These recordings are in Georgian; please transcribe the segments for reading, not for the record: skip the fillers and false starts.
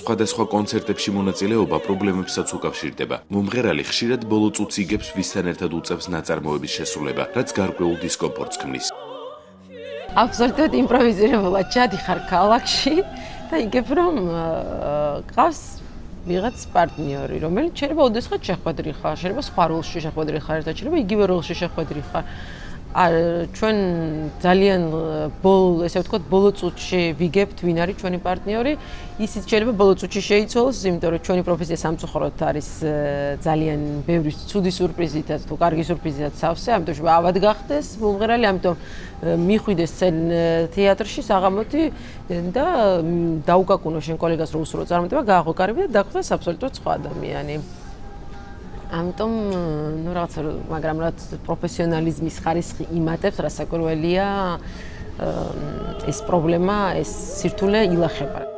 სხვადასხვა კონცერტებში მონაწილეობა პრობლემებსაც უკავშირდება. მომღერალი ხშირად ბოლო წუთს იგებს ვისთან ერთად უწევს ნაწარმოების შესრულება, რაც გარკვეულ დისკომფორტს ქმნის. აბსოლუტურად იმპროვიზირებულად ჩადიხარ ქალაქში და იგებ რომ ყავს ვიღაც პარტნიორი, რომელიც შეიძლება ოდესღაც შეხვედრი ხარ, შეიძლება სხვა როლში შეხვედრი ხარ, ერთად შეიძლება იგივე როლში შეხვედრი ხარ. ჩვენ ძალიან ესე ვთქვათ, ბოლო წუთში ვიგებთ ვინ არის ჩვენი პარტნიორი, ისიც შეიძლება ბოლო წუთში შეიცვალოს, იმიტომ რომ ჩვენი პროფესია სამწუხაროდ არის ძალიან ბევრი ცუდი სურპრიზითაც თუ კარგი სურპრიზითაც სავსე, ამიტომ შეიძლება ავად გახდეს მომღერალი, ამიტომ მიხვიდეს თეატრში საღამოთი და დაუკაკუნო შენ კოლეგას რო უსურო წარმატება, გააღო-კარიბი და დაგხვდეს აბსოლუტურად სხვა ადამიანი. ამიტომ ნუ რაღაცა მაგრამ რაც პროფესიონალიზმის ხარისხი იმატებს, რასაკვირველია ეს პრობლემა, ეს სირთულე ილახება.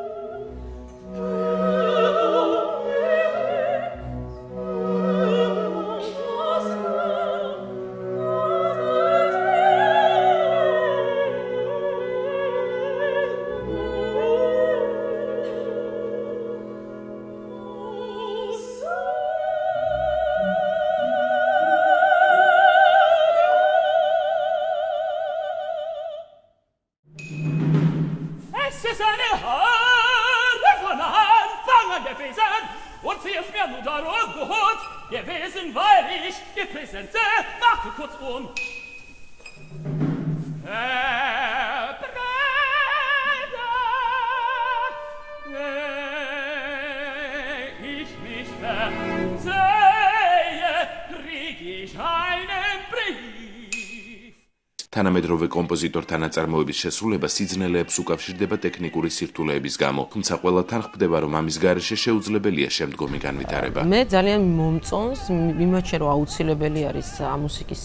თანამედროვე კომპოზიტორთა ნაწარმოების შესრულება სიძნელეებს უკავშირდება ტექნიკური სირთულეების გამო, თუმცა ყველა თანხმდება, რომ ამის გარეშე შეუძლებელია შემდგომი განვითარება. მე ძალიან მომწონს იმაჩე რომ აუცილებელი არის მუსიკის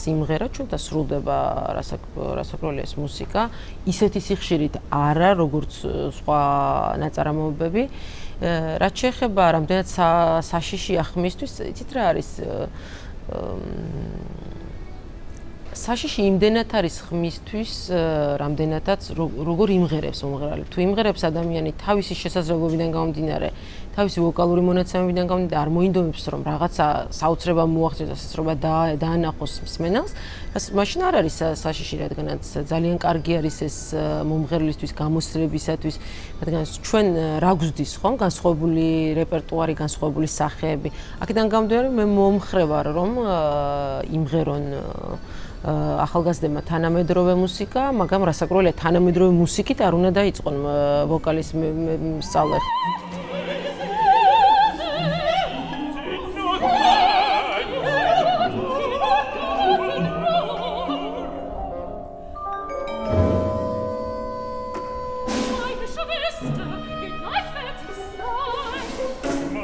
სიმღერა, ჩვენ და სრულდება რასაკვირველია ეს მუსიკა, ისეთი სიხშირით არა, როგორც სხვა ნაწარმოებები. რაც შეეხება რამდენად საშიშია ხმისთვის, იცით რა არის საშიში იმდენად არის ხმისთვის, რამდენადაც როგორ იმღერებს მომღერალი. თუ იმღერებს ადამიანი თავისი შესაძლებლობიდან გამომდინარე, თავისი ვოკალური მონაცემებიდან გამომდინარე, არ მოინდომებს რომ რაღაცა საოცრება მოახდინოს, სასწრობა დაანახოს მსმენელს, მაშინ არ არის საშიში, რადგანაც ძალიან კარგი არის ეს მომღერლისთვის გამოსცემისათვის, რადგან ჩვენ რა გვზდის ხომ, განსხვავებული რეპერტუარი, განსხვავებული სახეები. აქედან გამომდინარე, მე მომხრევარ რომ იმღერონ ახალგაზრდებმა თანამედროვე მუსიკა, მაგრამ რასაკვირველია თანამედროვე მუსიკით არ უნდა დაიწყონ ვოკალის სწავლა.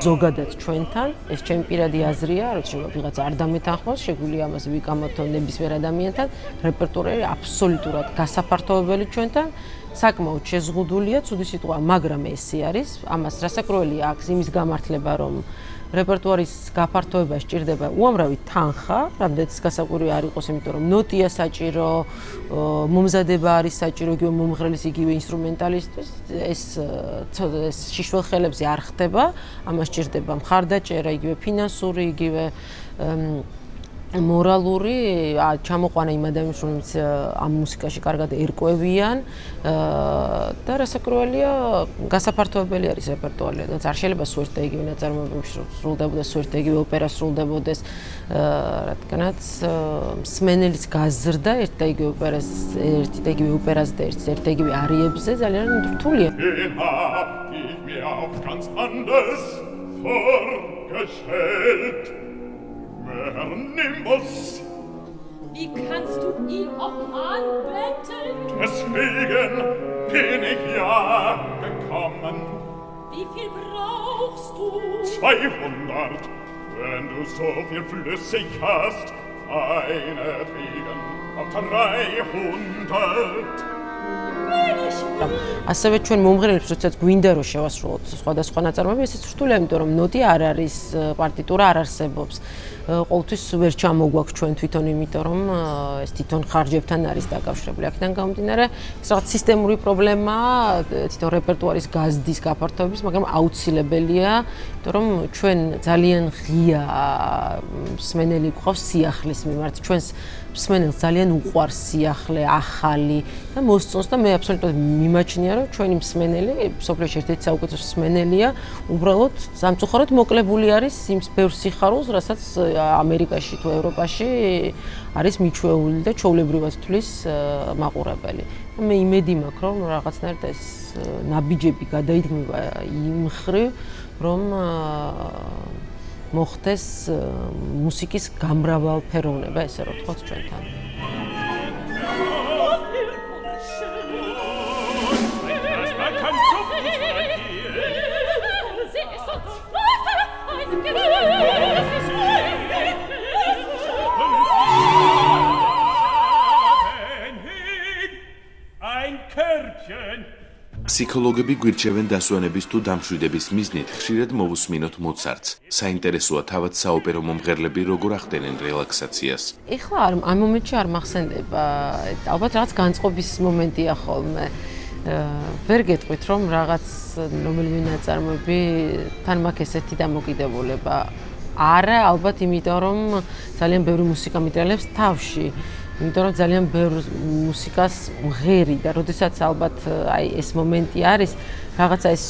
ზოგადად ჩვენთან ეს ჩემი პირადი აზრია, რომ ვიღაც არ დამეთანხმოს, შეგვიძლია ამას ვიკამათო ნებისმიერ ადამიანთან, რეპერტუარი აბსოლუტურად გასაფართოვებელი ჩვენთან, საკმაოდ შეზღუდულია, ცუდი სიტყვა, მაგრამ ესე არის, ამას რასაკვირველია აქვს იმის გამართლება, რომ რეპერტუარის გაფართოება სჭირდება უამრავი თანხა, რამდენიც გასაკვირი არ იყოს, იმიტომ რომ ნოტია საჭირო, მომზადება არის საჭირო, იგივე მომღერლის, იგივე ინსტრუმენტალისტის, ეს შიშველ ხელებზე არ ხდება, ამას სჭირდება მხარდაჭერა, იგივე ფინანსური, იგივე მორალური ჩამოყვანა იმ ადამიანებს, რომლებიც ამ მუსიკაში კარგად ერკვევიან და რასაკვირველია გასაფართოვებელი არის რეპერტუარი, რაც არ შეიძლება სულ ერთ და იგივე ნაწარმოებებში სრულდებოდეს, სულ ერთ და იგივე ოპერა სრულდებოდეს, რადგანაც მსმენელის გაზრდა ერთ და იგივე ოპერაზე და ერთ და იგივე არიებზე ძალიან რთულია. Wie kannst du ihn auch anbeten? Deswegen bin ich ja gekommen. Wie viel brauchst du? 200, wenn du so viel flüssig hast. Einetwegen auf 300. ასევე ჩვენ მომღერლებს როდესაც გვინდა რომ შევასრულოთ სხვადასხვა ნაწარმოები, ესეც რთულია, იმიტომ რომ ნოტი არ არის, პარტიტურა არ არსებობს. ყოველთვის ვერ ჩამოგვაქვს ჩვენ თვითონ, იმიტომ რომ ეს თვითონ ხარჯებთან არის დაკავშირებული. აქედან გამომდინარე, ეს რაღაც სისტემური პრობლემაა, თვითონ რეპერტუარის გაზრდის გაფართოების, მაგრამ აუცილებელია, იმიტომ რომ ჩვენ ძალიან ღია მსმენელი გვყავს სიახლის მიმართ. ჩვენს მსმენელს ძალიან უყვარს სიახლე, ახალი და მოსწონს და მე აბსოლუტურად მიმაჩნია, რომ ჩვენი მსმენელი, სოფლიოში ერთ-ერთი საუკეთესო მსმენელია, უბრალოდ სამწუხაროდ მოკლებული არის იმ ბევრ სიხარულს, რასაც ამერიკაში თუ ევროპაში არის მიჩვეული და ჩვეულებრივად თვლის მაყურებელი. მე იმედი მაქვს, რომ რაღაცნაირად ეს ნაბიჯები გადაიდგმება იმ ხრივ, რომ მოხდეს მუსიკის გამრავალფეროვნება, ესე რომ ვთქვათ ჩვენთან. ფსიქოლოგები გვირჩევენ დასვენების თუ დამშვიდების მიზნით ხშირად მოვუსმინოთ მოცარტს. საინტერესოა თავად საოპერო მომღერლები როგორ ახდენენ რელაქსაციას. ეხლა ამ მომენტში არ მახსენდება, ალბათ რაღაც განწყობის მომენტია ხოლმე. ვერ გეტყვით რომ რაღაც რომელიმე ნაწარმოები თან მაქვს ესეთი დამოკიდებულება. არა, ალბათ იმიტომ რომ ძალიან ბევრი მუსიკა მიტრიალებს თავში. იმიტომ რომ ძალიან ბევრ მუსიკას მღერი და როდესაც ალბათ აი ეს მომენტი არის, რაღაცა ეს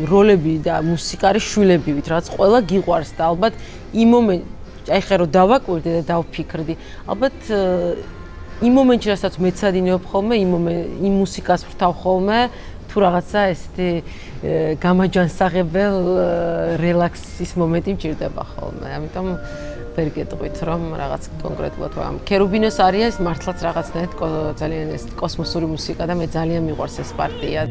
როლები და მუსიკა არის შვილებივით, რაც ყველა გიყვარს და ალბათ იმ მომენტში აი ხე რომ დავაკვირდი და დავფიქრდი, ალბათ იმ მომენტში რასაც მეცადინეობ ხოლმე, იმ მუსიკას ვრთავ ხოლმე, თუ რაღაცა ესეთი გამაჯანსაღებელ რელაქსის მომენტი მჭირდება ხოლმე. ამიტომ ვერ გეტყვით რომ რაღაც კონკრეტულად ამ ქერუბინოს არია ეს მართლაც რაღაცნაირად ძალიან ეს კოსმოსური მუსიკა და მე ძალიან მიყვარს ეს პარტია.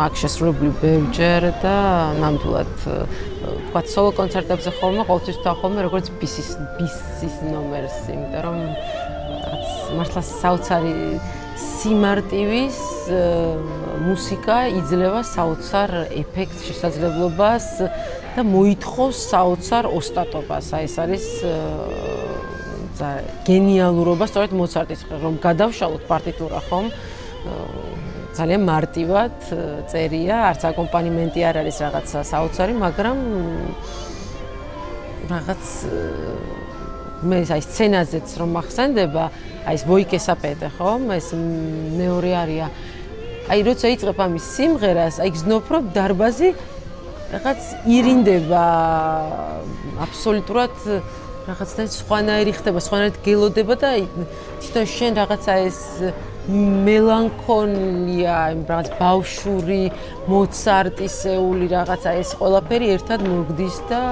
აქ შესრულებული ბევრჯერ და ნამდვილად ვთქვათ სოლო კონცერტებზე ხოლმე ყოველთვის ვთქვი ხოლმე როგორც ბისის ნომერს, იმიტომ რომ რაღაც მართლა საოცარი სიმარტივის მუსიკა იძლევა საოცარ ეფექტს, შესაძლებლობას და მოითხოვს საოცარ ოსტატობას. აი ეს არის გენიალურობა სწორედ მოცარტის რომ გადავშალოთ პარტიტურა ხომ ძალიან მარტივად წერია, არც აკომპანიმენტი არ არის რაღაცა საოცარი, მაგრამ რაღაც მე აი სცენაზეც რომ მახსენდება, აი ეს ვოიკესაპეტე ხომ, ეს მეორე არია. აი როცა იწყებ ამის სიმღერას, აი გზნობ რომ დარბაზი რაღაც ირინდება აბსოლუტურად რაღაცნაირად სხვანაირი ხდება, სხვანაირად გელოდება და თვითონ შენ რაღაცა ეს მელანქოლია, რაღაც ბავშვური, მოცარტისეული რაღაცა ეს ყველაფერი ერთად მოგდის და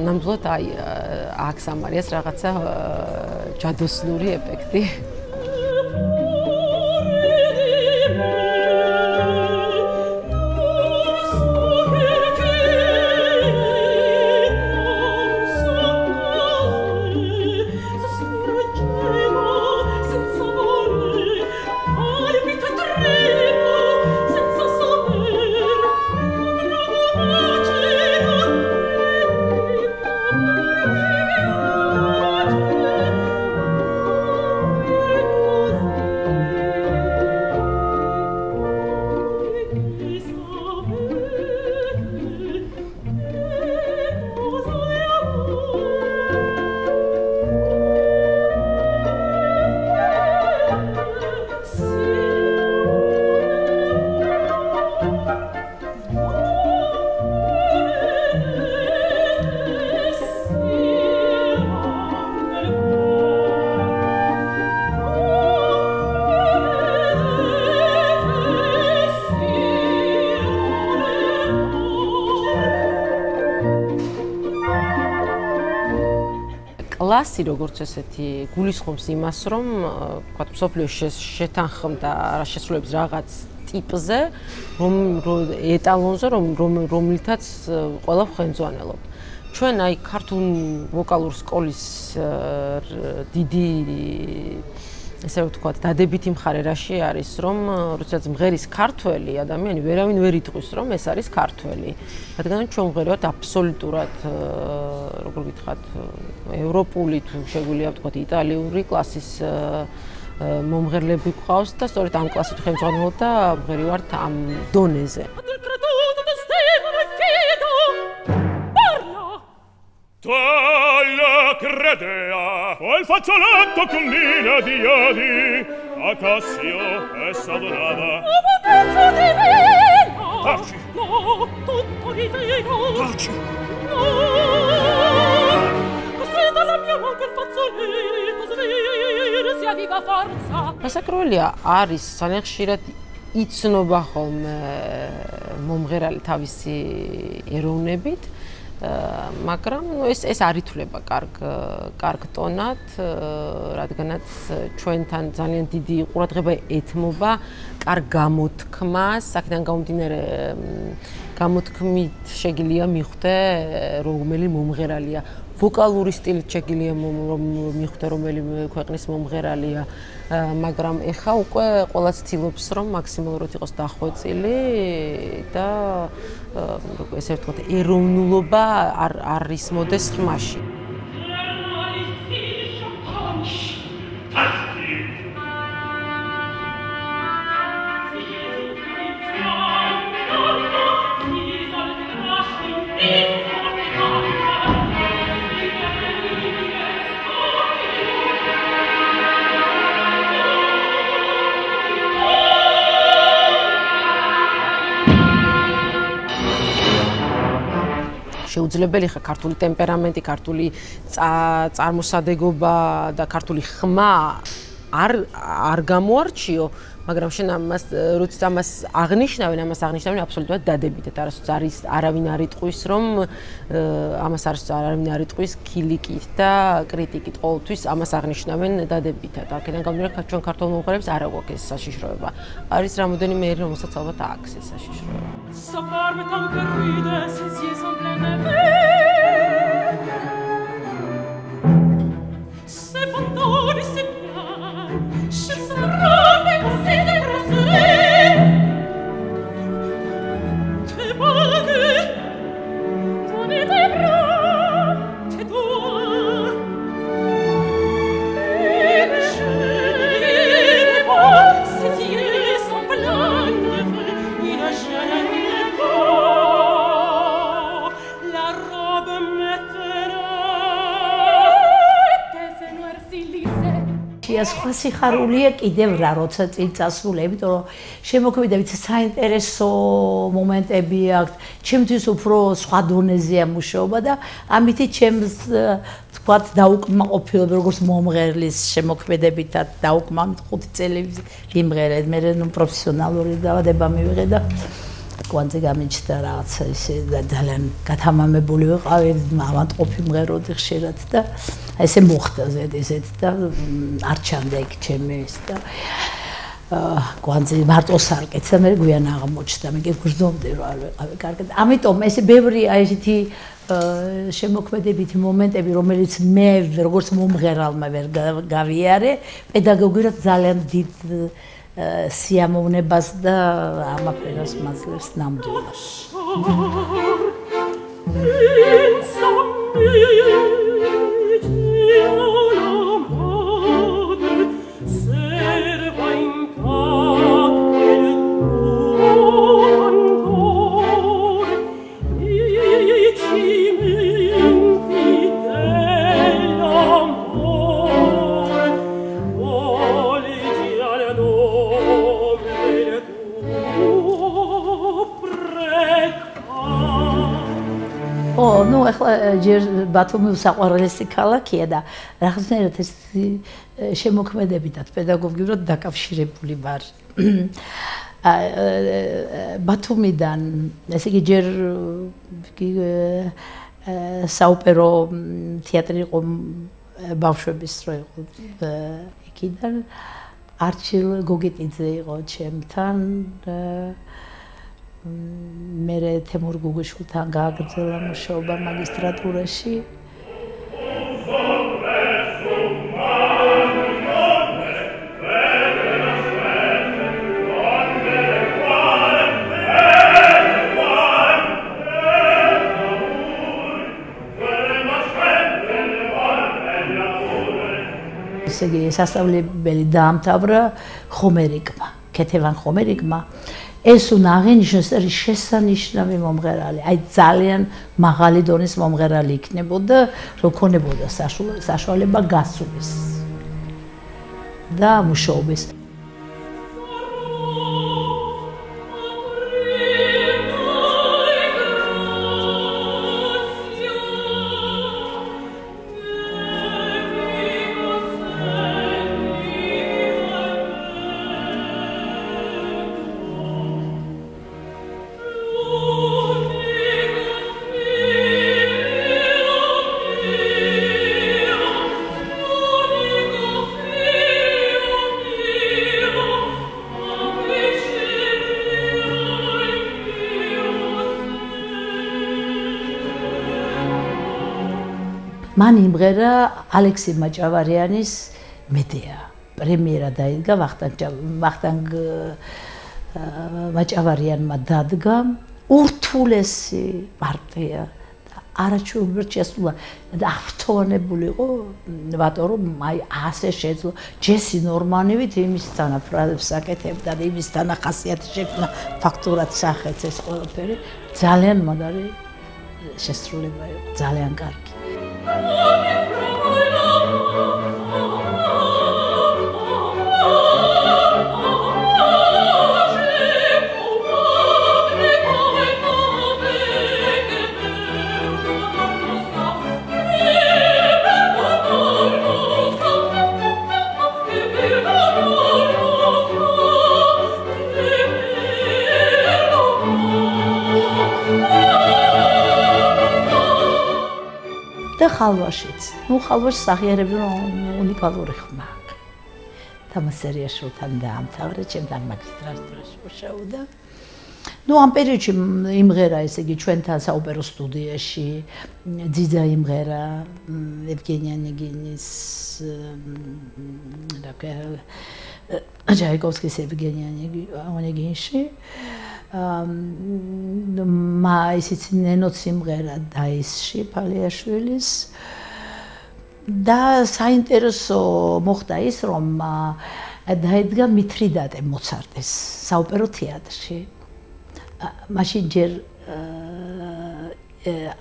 ნამდვილად აი აქ სამარიას რაღაცა ჯადოსნური ეფექტი. კლასი როგორც ესეთი გულისხმობს იმას, რომ ვთქვათ, მსოფლიოს შეთანხმდა შესრულების რაღაც ტიპზე, ეტალონზე, რომლითაც ყველა ხენძვანელობთ. ჩვენ აი ქართულ ვოკალურ სკოლის დიდი ესე ვთქვათ, დადებითი მხარე რაში არის, რომ როდესაც მღერის ქართველი ადამიანი ვერავინ ვერ იტყვის, რომ ეს არის ქართველი. რადგან ჩვენ მღერავთ აბსოლუტურად, როგორ გითხრათ, ევროპული თუ შეგვიძლია ვთქვათ, იტალიური კლასის მომღერლები გვყავს და სწორედ ამ კლასით ხელმძღვანელობ და მღერი ვართ ამ დონეზე. Taglia credea, quel fazzoletto con mille diadi, a Cassio essa donava. Oh, potenza divina! Taci! No, tutto divino! Taci! No! Costetta la mia mano quel fazzoletto, sveglia, sia viva forza! გასაკროლია არის ძალიან ხშირად იცნობა ხოლმე მომღერალი თავისი ეროვნებით. მაგრამ ეს არ ითვლება კარგ ტონად, რადგანაც ჩვენთან ძალიან დიდი ყურადღება ეთმობა კარგ გამოთქმას, აქედან გამომდინარე გამოთქმით შეგიძლია მიხვდე რომელი მომღერალია, ვოკალური სტილით შეგიძლია მიხვდე რომელი ქვეყნის მომღერალია, მაგრამ ეხა უკვე ყველა ცდილობს რომ მაქსიმალურად იყოს დახვეწილი და ესე ვთქვათ ეროვნულობა არ ისმოდეს ხმაში. შეუძლებელი ხა ქართული ტემპერამენტი, ქართული წარმოსადეგობა და ქართული ხმა არ გამოარჩიო, მაგრამ შენ ამას როცა ამას აღნიშნავენ აბსოლუტურად დადებითად. არავინ არ იტყვის, რომ ამას არავინ არ იტყვის ქილიკით და კრიტიკით. ყოველთვის ამას აღნიშნავენ დადებითად. აქედან გამომდინარე, ჩვენ ქართულ მომღერლებს არ აქვს ეს საშიშროება. არის რამოდენიმე ერი, რომელსაც ალბათ აქვს ეს საშიშროება. S'apparve tant que ride, ses yeux sont pleins de vie. C'est fantôme, c'est bien, je serai cassé de grâce. Très vague, tenez tes bras, tais-toi. Et je n'ai pas, ses yeux sont pleins de vie. Il a jamais la robe სხვა სიხარულია კიდევ რა, როცა წინ წასული, იმიტომ რომ შემოქმედებით საინტერესო მომენტები აქვს, ჩემთვის უფრო სხვა დონეზეა მუშაობა და ამით ჩემს თქვათ დაუკმაყოფილებ როგორც მომღერლის შემოქმედებითაც დაუკმამით 5 წელი ვიმღერეთ, მე პროფესიონალური დაავადება მივიღე და კვანძე გამიჩნდა რაღაცა ისე ძალიან გათამამებული ვიყავი, ავადმყოფი მღეროდი ხშირად და ესე მოხდა ზედიზედ და არ ჩანდა იქ ჩემი ის და კვანძე მარტოს არ კეცა, მე გვიან აღმოჩნდა, მე გგრძნობდი რომ არ ვიყავი კარგად. ამიტომ ესე ბევრი აი ესეთი შემოქმედებითი მომენტები, რომელიც მე როგორც მომღერალმა ვერ გავიარე, პედაგოგიურად ძალიან დიდ სიამოვნებას და ამაფერას მაძლევს ნამდვილად. ну, ახლა ჯერ ბათუმი საყვარელესი ქალაქია და რაღაცნაირად ეს შემოქმედებითაც პედაგოგიურად დაკავშირებული ვარ. ბათუმიდან, ესე იგი ჯერ საოპერო თეატრი იყო ბავშვების რო იყო იქიდან არჩილ გოგიტიძე იყო ჩემთან მე თემურ გუგუშვილთან გააგრძელა მუშაობა მაგისტრატურაში სასწავლებელი დაამთავრა ხომერიკმა, ქეთევან ხომერიკმა. ეს უნდა აღინიშნოს შესანიშნავი მომღერალი, აი ძალიან მაღალი დონის მომღერალი იქნებოდა, რომ ქონებოდა საშუალება გასulis და მუშაობის. მან იმღერა ალექსი მაჭავარიანის მედეა. პრემიერა დაიდგა ვახტანგ მაჭავარიანმა დადგა ურთულესი პარტია და არაჩვეულებრივად შესულა და აღფრთოვანებული იყო ნებატო რომ აი ასე შეძლო ჯესი ნორმანივით იმის თანაფრაზებს აკეთებდა და იმის თანახასიათი შექმნა ფაქტურად სახეც ეს ყველაფერი ძალიან მაგარი შესრულება იყო ძალიან კარგი და ხალვაშიც. ნუ ხალვაში აღიარები რომ უნიკალური ხმა. თამასერიაშვილთან დაამთავრა, ჩემთან მაგისტრატურაში მუშაობდა. ნუ ამ პერიოდში იმღერა, ესე იგი, ჩვენთან საოპერო სტუდიაში ძიძა იმღერა ევგენი ონეგინის ჯაიკოვსკის ევგენი ონეგინში. ისიც ნენოც იმღერა დაისში ფალიაშვილის და საინტერესო მოხდა ის რომ დაიდგა მითრიდატე მოცარტის საოპერო თეატრში მაშინ ჯერ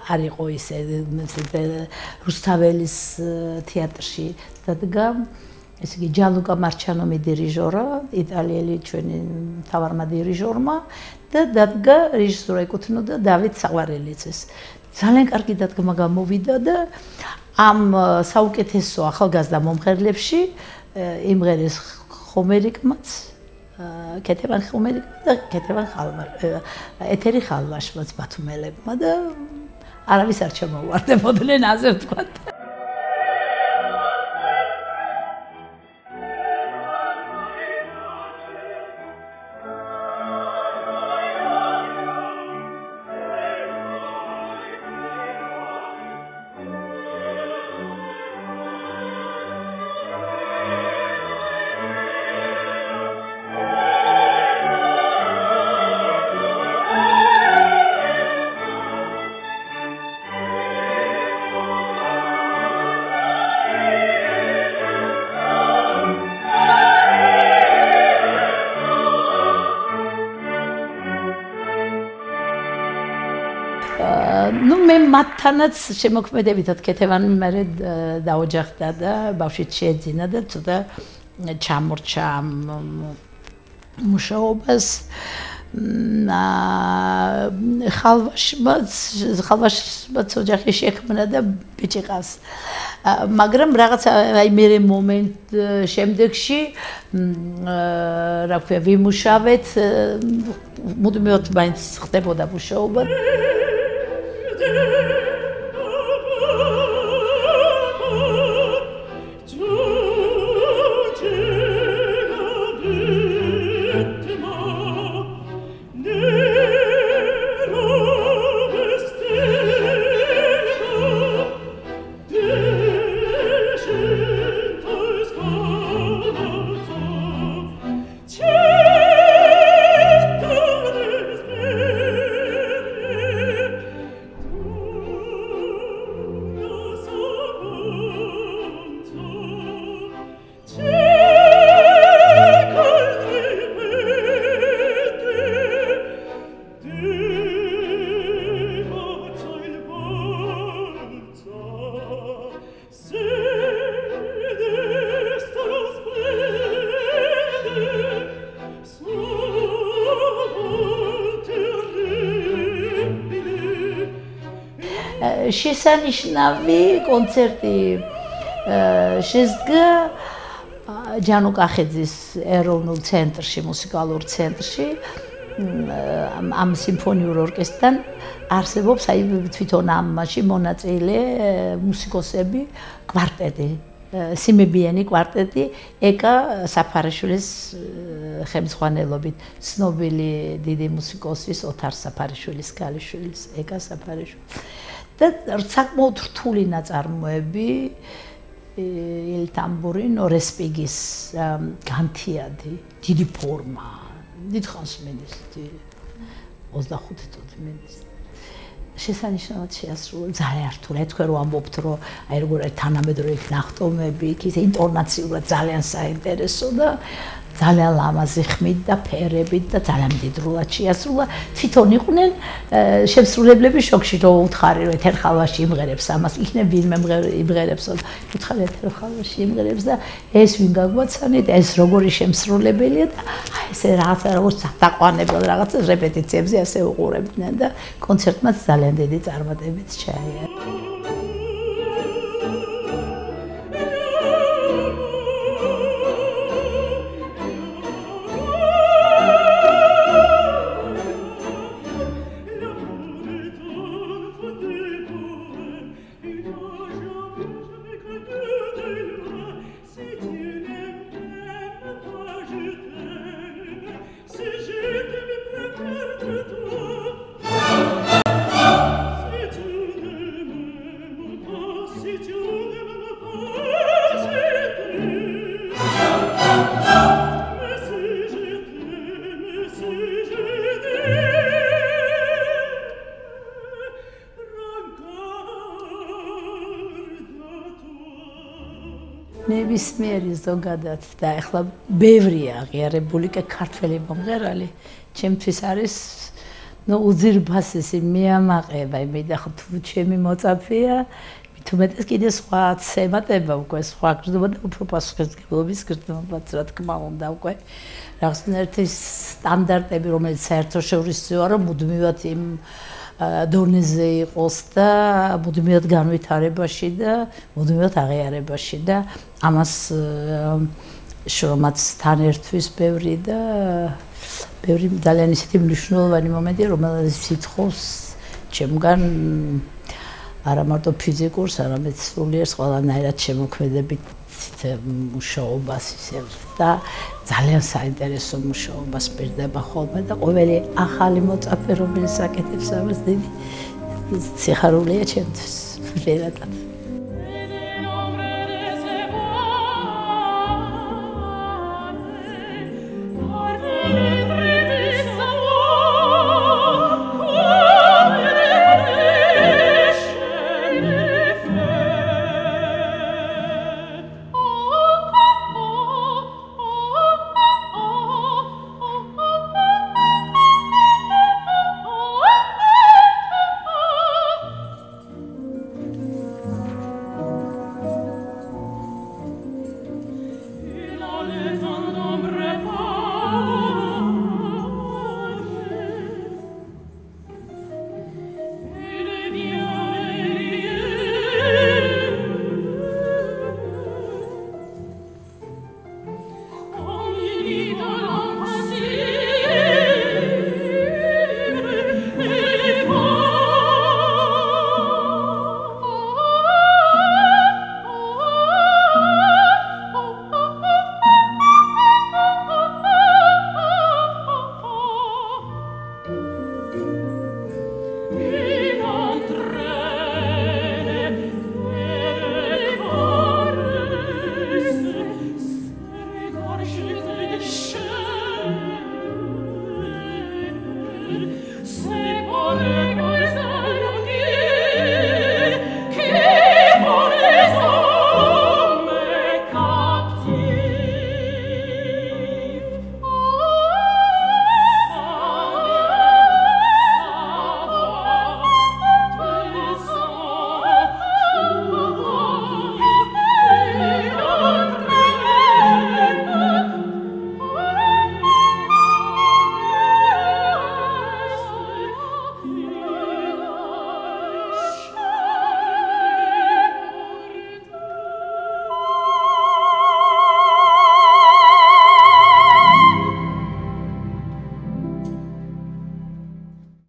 არ იყო ისე რუსთაველის თეატრში დადგა ესე იგი ჯალუკა მარჩანომი დირიჟორა იტალიელი ჩვენი მთავარმა დირიჟორმა და დადგა რეჟისორა ეკუთვნოდა დავით საყვარელიძეს ძალიან კარგი დადგმა გამოვიდა და ამ საუკეთესო ახალგაზრდა მომღერლებში იმღერეს ხომერიკმაც კეთევან ხომერიკმა და კეთევან ეთერი ხალვაშმაც ბათუმელებმა და არავის არ ჩამოუვარდებოდნენ ასე ვთქვათ ну მე მათთანაც შემოქმედებითად კეთევანი მე დაოჯახდა და ბავშვით შეეძინა და ცოტა ჩამორჩა მუშაობას ხალვაშმაც ოჯახი შექმნა და ბიჭი ყავს მაგრამ რაღაც აი მე მომენტ შემდეგში რა ქვია ვიმუშავეთ მუდმივად მაინც ხდებოდა მუშაობა შესანიშნავი კონცერტი შესდგა ჯანო კახეძის ეროვნულ ცენტრში, მუსიკალურ ცენტრში. ამ სიმფონიურ ორკესტრთან არსებობს აი თვითონ ამაში მონაწილე მუსიკოსები, კვარტეტი, სიმებიანი კვარტეტი, ეკა საფარიშვილის ხელმძღვანელობით, ცნობილი დიდი მუსიკოსის ოთარ საფარიშვილის ქალიშვილის, ეკა საფარიშვილის. და საკმაოდ რთული ნაწარმოები, Il tamburino respigis განთიადი, დიდი ფორმა, დიდხანს მიდის 25 წუთი მიდის. შესანიშნავად შეასრულა ძალიან რთული. თქვენ რომ ამბობთ რომ აი როგორ თანამედროვე ნახტომები, იქ ის ინტონაციურად ძალიან საინტერესო და ძალიან ლამაზი ხმით და ფერებით და ძალიან მდიდრულად შეასრულა. თვითონ იყვნენ შემსრულებლები შოქში რომ უთხარი რომ ეთერ ხალვაში იმღერებს ამას, იქნებ ვინმე იმღერებსო. უთხარი ეთერ ხალვაში იმღერებს და ეს ვინ გაგვაცანით, ეს როგორი შემსრულებელია და აი ესე რაღაცა როგორც დაკوانებელ რაღაცას რეპეტიციებზე ასე უყურებდნენ და კონცერტმაც ძალიან დიდი წარმატებით ჩაიარა. ნებისმიერი ზოგადად და ახლა ბევრია აღიარებული ქართველი მომღერალი, ჩემთვის არის უძირფასესი მიამაყება, იმედა ხო თუ ჩემი მოწაფეა, მით უმეტეს კიდე სხვა ცემატება უკვე სხვა გრძნობა და უფრო პასუხისმგებლობის გრძნობაც რა თქმა უნდა უკვე რაღაცნაირად სტანდარტები, რომელიც საერთაშორისოა, რომ მუდმივად იმ დონეზე იყოს და მუდმივად განვითარებაში და მუდმივად აღიარებაში და ამას შრომაც თან ერთვის ბევრი და ბევრი ძალიან ისეთი მნიშვნელოვანი მომენტია, რომელიც სიტყავს ჩემგან არა მარტო ფიზიკურს, არამედ სულიერ ყველანაირად შემოქმედებით მუშაობას ისევ და ძალიან საინტერესო მუშაობას პირდება ხოლმე და ყოველი ახალი მოწაფე, რომელიც აკეთებს ამას, დიდი სიხარულია ჩემთვის. ვერადად.